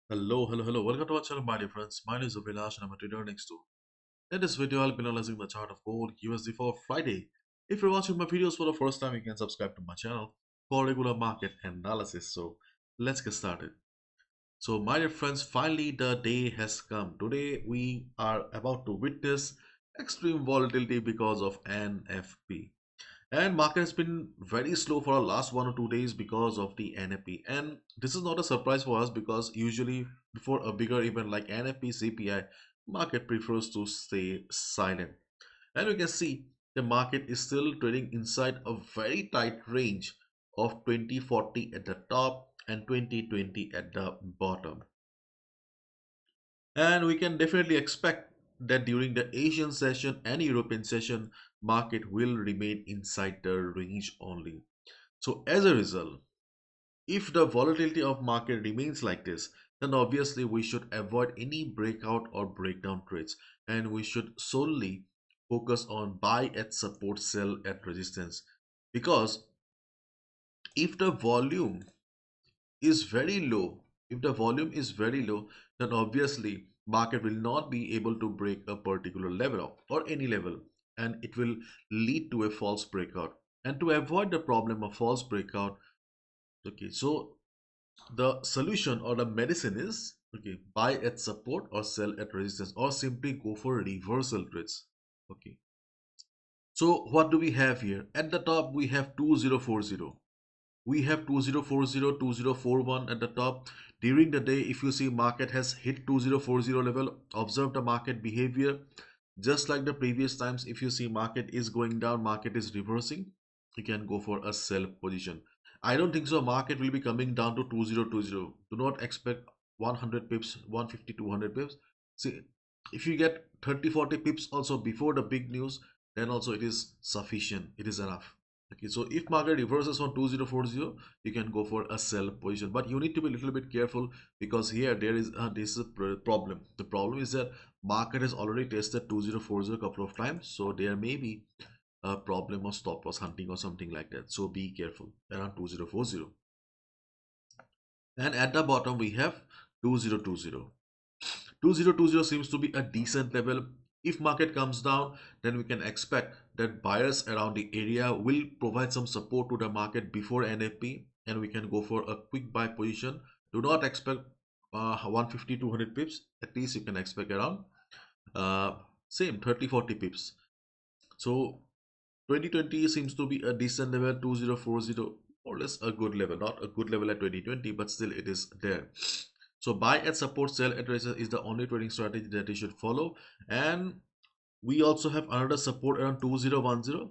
Hello. Welcome to our channel, my dear friends. My name is Abhilash and I'm a trader next to. In this video, I'll be analyzing the chart of gold USD for Friday. If you're watching my videos for the first time, you can subscribe to my channel for regular market analysis. So let's get started. So, my dear friends, finally the day has come. Today, we are about to witness extreme volatility because of NFP. And market has been very slow for the last 1 or 2 days because of the NFP. And this is not a surprise for us because usually before a bigger event like NFP CPI, market prefers to stay silent. And we can see the market is still trading inside a very tight range of 2040 at the top and 2020 at the bottom. And we can definitely expect that during the Asian session and European session, market will remain inside the range only. So as a result, if the volatility of market remains like this, then obviously we should avoid any breakout or breakdown trades and we should solely focus on buy at support, sell at resistance. Because if the volume is very low, if the volume is very low, then obviously market will not be able to break a particular level or any level, and it will lead to a false breakout. And to avoid the problem of false breakout, okay, so the solution or the medicine is okay, buy at support or sell at resistance or simply go for reversal trades. Okay, so what do we have here? At the top we have 2040. We have 2040, 2041 at the top. During the day, if you see market has hit 2040 level, observe the market behavior. Just like the previous times, if you see market is going down, market is reversing, you can go for a sell position. I don't think so market will be coming down to 2020. Do not expect 100 pips, 150, 200 pips. See, if you get 30, 40 pips also before the big news, then also it is sufficient, it is enough. Okay, so if market reverses on 2040, you can go for a sell position, but you need to be a little bit careful because here there is this is a problem. The problem is that market has already tested 2040 a couple of times, so there may be a problem of stop loss hunting or something like that. So be careful around 2040. And at the bottom we have 2020. 2020 seems to be a decent level. If market comes down, then we can expect that buyers around the area will provide some support to the market before NFP and we can go for a quick buy position. Do not expect 150 200 pips. At least you can expect around uh, same 30-40 pips. So 2020 seems to be a decent level. 2040 or less a good level, not a good level at 2020, but still it is there. So buy at support, sell at resistance is the only trading strategy that you should follow. And we also have another support around 2010,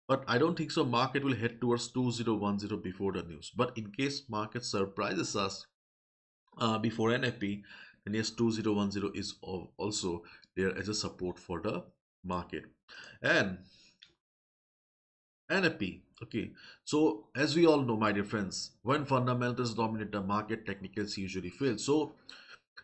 but I don't think so market will head towards 2010 before the news. But in case market surprises us before NFP, then yes, 2010 is also there as a support for the market. And NFP. Okay, so as we all know, my dear friends, when fundamentals dominate the market, technicals usually fail. So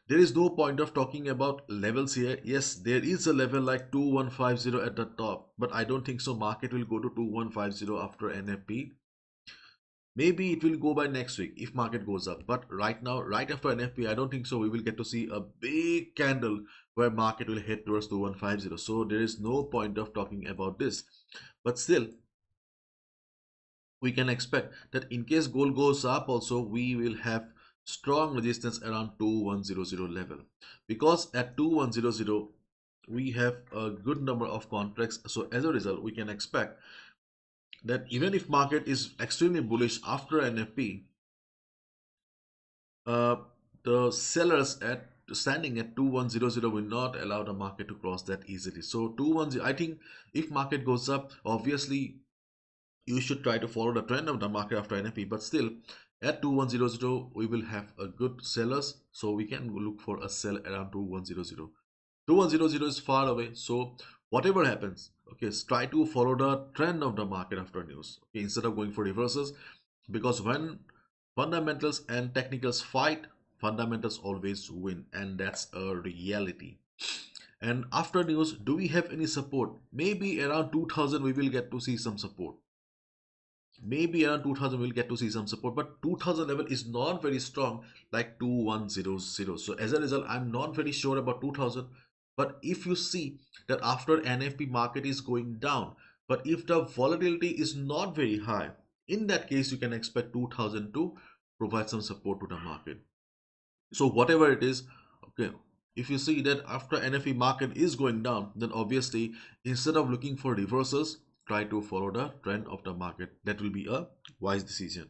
there is no point of talking about levels here. Yes, there is a level like 2150 at the top, but I don't think so. Market will go to 2150 after NFP. Maybe it will go by next week if market goes up. But right now, right after NFP, I don't think so. We will get to see a big candle where market will head towards 2150. So there is no point of talking about this. But still, we can expect that in case gold goes up also we will have strong resistance around 2100 level, because at 2100 we have a good number of contracts. So as a result we can expect that even if market is extremely bullish after NFP, uh, the sellers at standing at 2100 will not allow the market to cross that easily. So 210, I think if market goes up, obviously you should try to follow the trend of the market after NFP, but still at 2100 we will have a good sellers, so we can look for a sell around 2100. 2100 is far away, so whatever happens, okay, try to follow the trend of the market after news, okay, instead of going for reverses, because when fundamentals and technicals fight, fundamentals always win, and that's a reality. And after news, do we have any support? Maybe around 2000 we will get to see some support. maybe around 2000 we'll get to see some support, but 2000 level is not very strong like 2100. So as a result, I'm not very sure about 2000. But if you see that after NFP market is going down, but if the volatility is not very high, in that case you can expect 2000 to provide some support to the market. So whatever it is, okay, if you see that after NFE market is going down, then obviously instead of looking for reversals, try to follow the trend of the market. That will be a wise decision.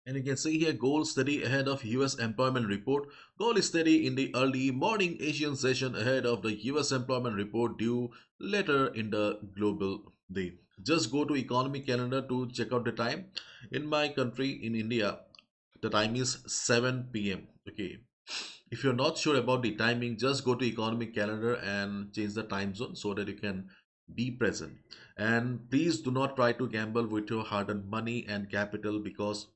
And you can see here gold steady ahead of US employment report. Gold is steady in the early morning Asian session ahead of the US employment report due later in the global day. Just go to economic calendar to check out the time. In my country, in India, the time is 7 p.m. Okay, if you're not sure about the timing, just go to economic calendar and change the time zone so that you can be present. And please do not try to gamble with your hard-earned money and capital, because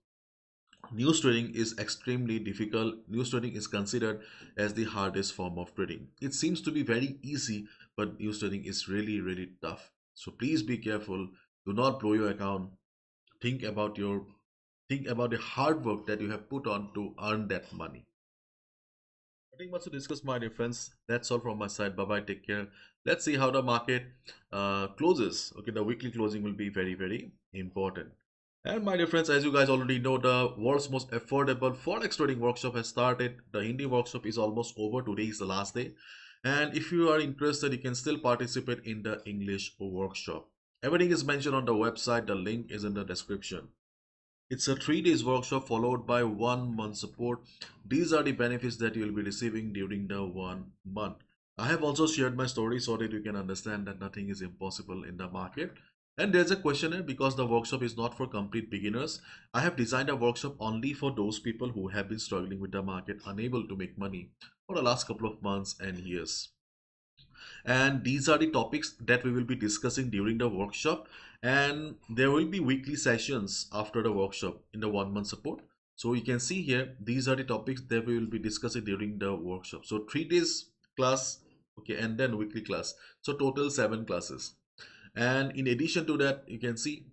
news trading is extremely difficult. News trading is considered as the hardest form of trading. It seems to be very easy, but news trading is really, really tough. So please be careful. Do not blow your account. Think about your think about the hard work that you have put on to earn that money. Nothing much to discuss, my dear friends. That's all from my side. Bye bye. Take care. Let's see how the market closes. Okay, the weekly closing will be very, very important. And my dear friends, as you guys already know, the world's most affordable Forex trading workshop has started. The Hindi workshop is almost over. Today is the last day. And if you are interested, you can still participate in the English workshop. Everything is mentioned on the website. The link is in the description. It's a 3 days workshop followed by 1 month support. These are the benefits that you will be receiving during the 1 month. I have also shared my story so that you can understand that nothing is impossible in the market. And there's a questionnaire because the workshop is not for complete beginners. I have designed a workshop only for those people who have been struggling with the market, unable to make money for the last couple of months and years. And these are the topics that we will be discussing during the workshop, and there will be weekly sessions after the workshop in the 1 month support. So you can see here, these are the topics that we will be discussing during the workshop. So 3 days class, okay, and then weekly class, so total 7 classes. And in addition to that, you can see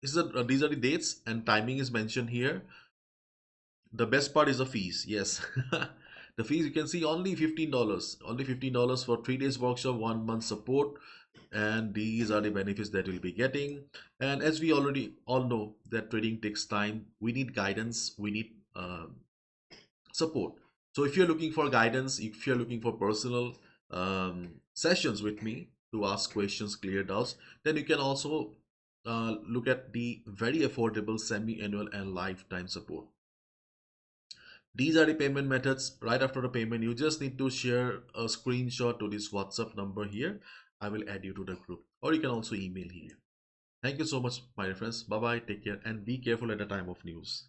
these are the dates and timing is mentioned here. The best part is the fees. Yes. The fees, you can see, only $15. Only $15 for 3 days workshop, 1 month support. And these are the benefits that you'll be getting. And as we already all know that trading takes time, we need guidance, we need support. So if you're looking for guidance, if you're looking for personal sessions with me to ask questions, clear doubts, then you can also look at the very affordable semi-annual and lifetime support. These are the payment methods. Right after the payment, you just need to share a screenshot to this WhatsApp number here. I will add you to the group, or you can also email here. Thank you so much, my friends. Bye bye. Take care and be careful at the time of news.